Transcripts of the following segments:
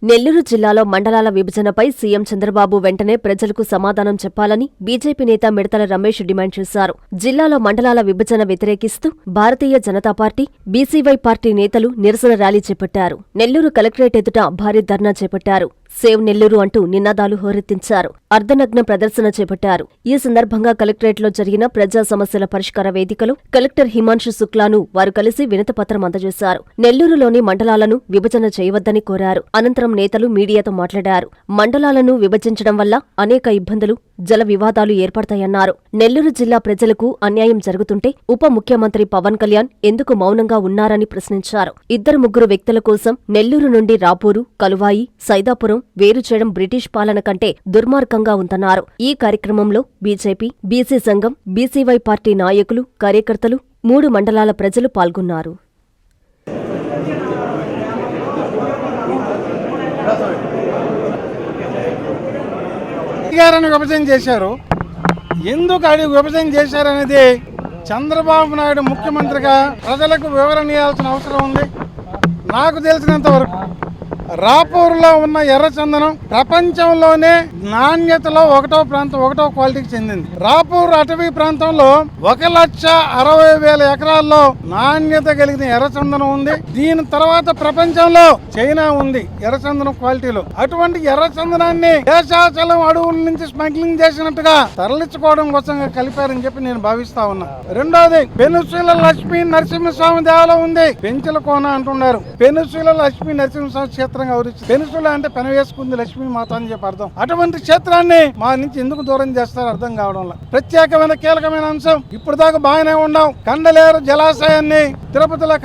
నెల్లూరు జిల్లాలో మండలాల విభజనపై సీఎం చంద్రబాబు వెంటనే ప్రజలకు సమాధానం చెప్పాలని బీజేపీ నేత మిడతల రమేష్ డిమాండ్ చేశారు. జిల్లాలో మండలాల విభజన వ్యతిరేకిస్తూ Bharatiya Janata party, BCY party నేతలు నిరసన ర్యాలీ చేపట్టారు. నెల్లూరు కలెక్టరేట్ ఎదుట భారీ ధర్నా చేపట్టారు. సేవ్ నెల్లూరు అంటూ నినాదాలు హోరెత్తించారు. అర్ధనగ్న ప్రదర్శన చేపట్టారు. ఈ సందర్భంగా కలెక్టరేట్లో జరిగిన ప్రజా సమస్యల పరిష్కార వేదికలో కలెక్టర్ హిమాంశు శుక్లాను వారు కలిసి వినతిపత్రం అందజేశారు. నెల్లూరులోని మండలాలను విభజన చేయవద్దని కోరారు. అనంతరం నేతలు మీడియాతో మాట్లాడారు. మండలాలను విభజించడం వల్ల అనేక ఇబ్బందులు, జల వివాదాలు ఏర్పడతాయన్నారు. నెల్లూరు జిల్లా ప్రజలకు అన్యాయం జరుగుతుంటే ఉప ముఖ్యమంత్రి పవన్ కళ్యాణ్ ఎందుకు మౌనంగా ఉన్నారని ప్రశ్నించారు. ఇద్దరు ముగ్గురు వ్యక్తుల కోసం నెల్లూరు నుండి రాపూరు, కలువాయి, సైదాపురం వేరు చేయడం బ్రిటిష్ పాలన కంటే దుర్మార్గంగా ఉందన్నారు. ఈ కార్యక్రమంలో బీజేపీ, బీసీ సంఘం, బీసీవై పార్టీ నాయకులు, కార్యకర్తలు, 3 మండలాల ప్రజలు పాల్గొన్నారు. విభజన చేశారు. ఎందుకు విభజన చేశారనేది చంద్రబాబు నాయుడు ముఖ్యమంత్రిగా ప్రజలకు వివరణ ఇవ్వాల్సిన అవసరం ఉంది. నాకు తెలిసినంత వరకు రాపూర్లో ఉన్న ఎర్రచందనం ప్రపంచంలోనే నాణ్యతలో ఒకటో క్వాలిటీకి చెందింది. రాపూర్ అటవీ ప్రాంతంలో 1,60,000 ఎకరాల్లో నాణ్యత కలిగిన ఎర్రచందనం ఉంది. దీని తర్వాత ప్రపంచంలో చైనా ఉంది ఎర్రచందనం క్వాలిటీలో. అటువంటి ఎర్రచందనాన్ని దేశాచలం అడవుల నుంచి స్మగ్లింగ్ చేసినట్టుగా తరలించుకోవడం కోసం కలిపారని చెప్పి నేను భావిస్తా ఉన్నా. రెండోది, పెనుశీల లక్ష్మీ నరసింహస్వామి దేవాలయం ఉంది. పెంచుల కోన అంటున్నారు. పెనుశీల లక్ష్మీ నరసింహస్వామి క్షేత్రంగా పెనుసుల అంటే పెన వేసుకుంది లక్ష్మీ మాత అని చెప్పి అర్థం. అటువంటి క్షేత్రాన్ని మా నుంచి ఎందుకు దూరం చేస్తారో అర్థం కావడంలో ప్రత్యేకమైన కీలకమైన అంశం. ఇప్పుడు దాకా బాగానే ఉన్నాం. కండలేరు జలాశయాన్ని తిరుపతిలో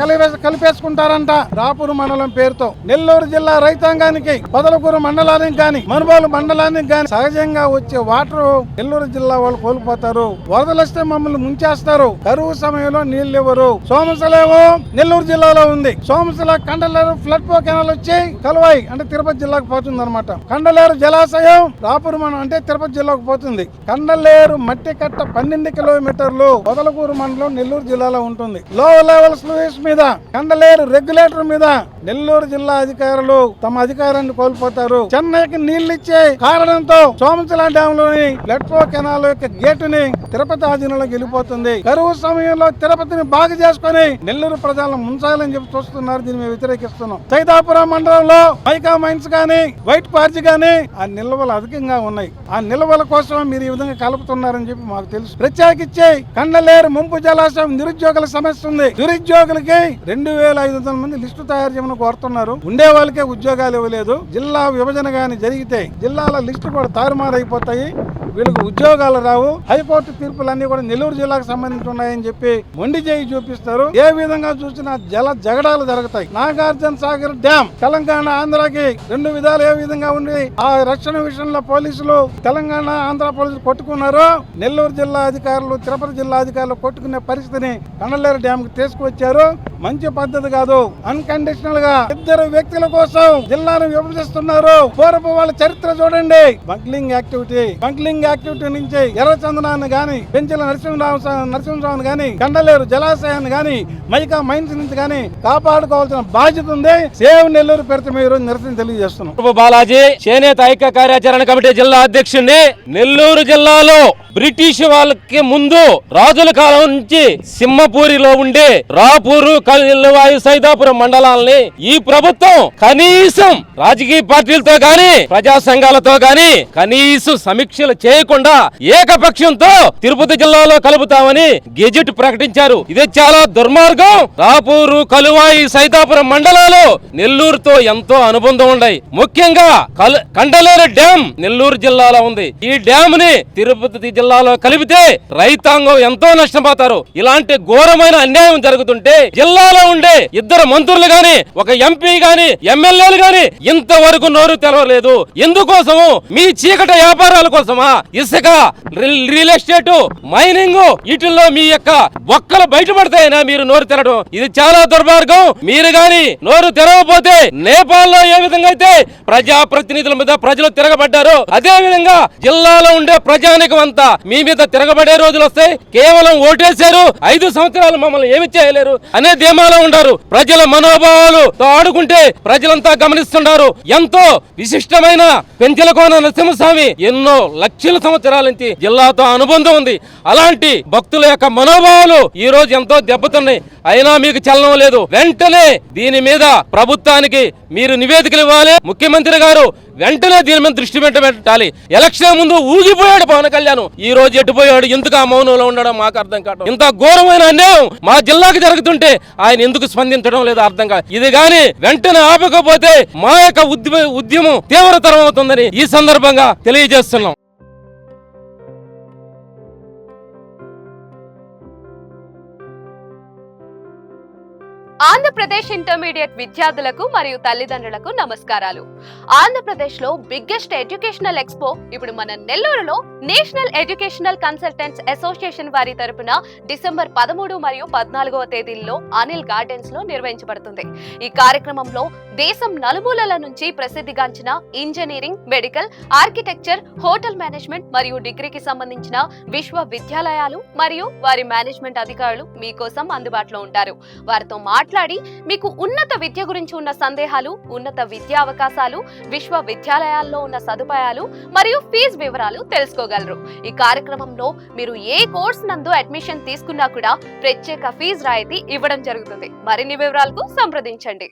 కలిపేసుకుంటారంట రాపూరు మండలం పేరుతో. నెల్లూరు జిల్లా రైతాంగానికి, పొదలకూరు మండలానికి గాని, మనుబోలు మండలానికి గాని సహజంగా వచ్చే వాటర్ నెల్లూరు జిల్లా వాళ్ళు కోల్పోతారు. వరదలొస్తే మమ్మల్ని ముంచేస్తారు. కరువు సమయంలో నీళ్లు ఇవ్వరు. సోమశలేమో నెల్లూరు జిల్లాలో ఉంది. సోమశల కండలేరు ఫ్లడ్ కెనాల్ వచ్చి కలువాయి అంటే తిరుపతి జిల్లాకు పోతుంది అనమాట. కండలేరు జలాశయం రాపూరు మండలం అంటే తిరుపతి జిల్లాకు పోతుంది. కండలేరు మట్టి కట్ట 12 కిలోమీటర్లు పొదలకూరు మండలం నెల్లూరు జిల్లాలో ఉంటుంది. లో లెవెల్ స్లూయిస్ మీద, కండలేరు రెగ్యులేటర్ మీద నెల్లూరు జిల్లా అధికారులు తమ అధికారాన్ని కోల్పోతారు. చెన్నైకి నీళ్లు ఇచ్చే కారణంతో సోమశిల డ్యామ్ లోని ప్లెట్ఫో కెనాల్ యొక్క గేటుని తిరుపతి ఆధీనంలోకి వెళ్ళిపోతుంది. కరువు సమయంలో తిరుపతిని బాగు చేసుకుని నెల్లూరు ప్రజలను ముంచాలని చెప్పి చూస్తున్నారు. దీన్ని మేము వ్యతిరేకిస్తున్నాం. సైదాపురం మండలంలో మైకా మైన్స్ గానీ, వైట్ పార్జీ గానీ ఆ నిల్వలు అధికంగా ఉన్నాయి. ఆ నిల్వల కోసం మీరు ఈ విధంగా కలుపుతున్నారని చెప్పి మాకు తెలుసు. ప్రత్యేకించి కండలేరు ముంపు జలాశయం నిరుద్యోగుల సమస్య ఉంది. నిరుద్యోగులకి 2,500 మంది లిస్టు తయారు చేయమని కోరుతున్నారు. ఉండే వాళ్ళకే ఉద్యోగాలు ఇవ్వలేదు. జిల్లా విభజన గాని జరిగితే జిల్లాల లిస్టు కూడా తారుమారైపోతాయి. వీళ్ళకి ఉద్యోగాలు రావు. హైకోర్టు తీర్పులన్నీ కూడా నెల్లూరు జిల్లాకు సంబంధించి ఉన్నాయని చెప్పి మొండి చేయి చూపిస్తారు. ఏ విధంగా చూసినా జల జగడాలు జరుగుతాయి. నాగార్జున సాగర్ డ్యామ్ తెలంగాణ ఆంధ్రాకి 2 విధాలు ఏ విధంగా ఉండి ఆ రక్షణ విషయంలో పోలీసులు తెలంగాణ ఆంధ్ర పోలీసులు కొట్టుకున్నారు. నెల్లూరు జిల్లా అధికారులు, తిరుపతి జిల్లా అధికారులు కొట్టుకునే పరిస్థితిని కండలేరు డ్యామ్ కి తీసుకువచ్చారు. మంచి పద్ధతి కాదు. అన్కండిషనల్ గా 2 వ్యక్తుల కోసం జిల్లాను విభజిస్తున్నారు. పూర్వపు వాళ్ళ చరిత్ర చూడండి. స్మగ్లింగ్ యాక్టివిటీ నుంచి ఎర్రచందనాన్ని గాని, పెంచల నరసింహరావుని గాని, కండలేరు జలాశయాన్ని గాని, మైకా మైన్స్ నుంచి గాని కాపాడుకోవాల్సిన బాధ్యత ఉంది. సేవ్ నెల్లూరు పేరుతో మీరు నిరసన తెలియజేస్తున్నాం. బాలాజీ, చేనేత ఐక్య కార్యాచరణ కమిటీ జిల్లా అధ్యక్షుడిని. నెల్లూరు జిల్లాలో బ్రిటిష్ వాళ్ళకి ముందు రాజుల కాలం నుంచి సింహపూరిలో ఉండే రాపూరు, కలువాయి, సైదాపురం మండలాలని ఈ ప్రభుత్వం కనీసం రాజకీయ పార్టీలతో గాని, ప్రజా సంఘాలతో గాని కనీసం సమీక్షలు చేయకుండా ఏకపక్షంతో తిరుపతి జిల్లాలో కలుపుతామని గెజెట్ ప్రకటించారు. ఇది చాలా దుర్మార్గం. రాపూరు, కలువాయి, సైదాపురం మండలాలు నెల్లూరుతో ఎంతో అనుబంధం ఉన్నాయి. ముఖ్యంగా కండలేరు డ్యామ్ నెల్లూరు జిల్లాలో ఉంది. ఈ డ్యామ్ ని తిరుపతి జిల్లాలో కలిపితే రైతాంగం ఎంతో నష్టపోతారు. ఇలాంటి ఘోరమైన అన్యాయం జరుగుతుంటే జిల్లాలో ఉండే 2 మంత్రులు గాని, ఒక ఎంపీ గాని, ఎమ్మెల్యేలు గాని ఇంతవరకు నోరు తెరవలేదు. ఎందుకోసము? మీ చీకటి వ్యాపారాల కోసమా? ఇసుక, రియల్ ఎస్టేట్, మైనింగ్ వీటిల్లో మీ యొక్క బొక్కలు బయటపడతాయనా మీరు నోరు తెరడం? ఇది చాలా దుర్మార్గం. మీరు గాని నోరు తెరవకపోతే నేపాల్లో ఏ విధంగా అయితే ప్రజాప్రతినిధుల మీద ప్రజలు తిరగబడ్డారో అదే విధంగా జిల్లాలో ఉండే ప్రజానికం అంతా మీ మీద తిరగబడే రోజులు వస్తాయి. కేవలం ఓటేశారు, 5 సంవత్సరాలు మమ్మల్ని ఏమి చేయలేరు అనే ధీమాలో ఉండారు. ప్రజల మనోభావాలతో ఆడుకుంటే ప్రజలంతా గమనిస్తున్నారు. ఎంతో విశిష్టమైన పెంచలకోన నరసింహస్వామి ఎన్నో లక్షల సంవత్సరాల నుంచి జిల్లాతో అనుబంధం ఉంది. అలాంటి భక్తుల యొక్క మనోభావాలు ఈ రోజు ఎంతో దెబ్బతున్నాయి. అయినా మీకు చలనం లేదు. వెంటనే దీని మీద ప్రభుత్వానికి మీరు నివేదికలు ఇవ్వాలి. ముఖ్యమంత్రి గారు వెంటనే దీని మీద దృష్టి పెట్టాలి. ఎలక్షన్ ముందు ఊగిపోయాడు పవన్ కళ్యాణ్, ఈ రోజు ఎట్టుపోయాడు. ఎందుకు ఆ మౌనంలో ఉండడం మాకు అర్థం కావడం. ఇంత ఘోరమైన అన్యాయం మా జిల్లాకు జరుగుతుంటే ఆయన ఎందుకు స్పందించడం లేదు అర్థం కాదు. ఇది గాని వెంటనే ఆపకపోతే మా యొక్క ఉద్యమం తీవ్రతరం అవుతుందని ఈ సందర్భంగా తెలియజేస్తున్నాం. ఆంధ్రప్రదేశ్ ఇంటర్మీడియట్ విద్యార్థులకు మరియు తల్లిదండ్రులకు నమస్కారాలు. ఆంధ్రప్రదేశ్ లో బిగ్గెస్ట్ ఎడ్యుకేషనల్ ఎక్స్పో ఇప్పుడు మన నెల్లూరులో నేషనల్ ఎడ్యుకేషనల్ కన్సల్టెంట్స్ అసోసియేషన్ వారి తరపున డిసెంబర్ 13 మరియు 14వ తేదీల్లో అనిల్ గార్డెన్స్ లో నిర్వహించబడుతుంది. ఈ కార్యక్రమంలో దేశం నలుమూలల నుంచి ప్రసిద్ధిగాంచిన engineering, medical, architecture, hotel management మరియు డిగ్రీకి సంబంధించిన విశ్వవిద్యాలయాలు మరియు వారి మేనేజ్మెంట్ అధికారులు మీకోసం అందుబాటులో ఉంటారు. వారితో మాట్లాడి మీకు ఉన్నత విద్య గురించి ఉన్న సందేహాలు, ఉన్నత విద్యా అవకాశాలు, విశ్వవిద్యాలయాల్లో ఉన్న సదుపాయాలు మరియు ఫీజు వివరాలు తెలుసుకోగలరు. ఈ కార్యక్రమంలో మీరు ఏ కోర్స్ నందు అడ్మిషన్ తీసుకున్నా కూడా ప్రత్యేక ఫీజు రాయితీ ఇవ్వడం జరుగుతుంది. మరిన్ని వివరాలకు సంప్రదించండి.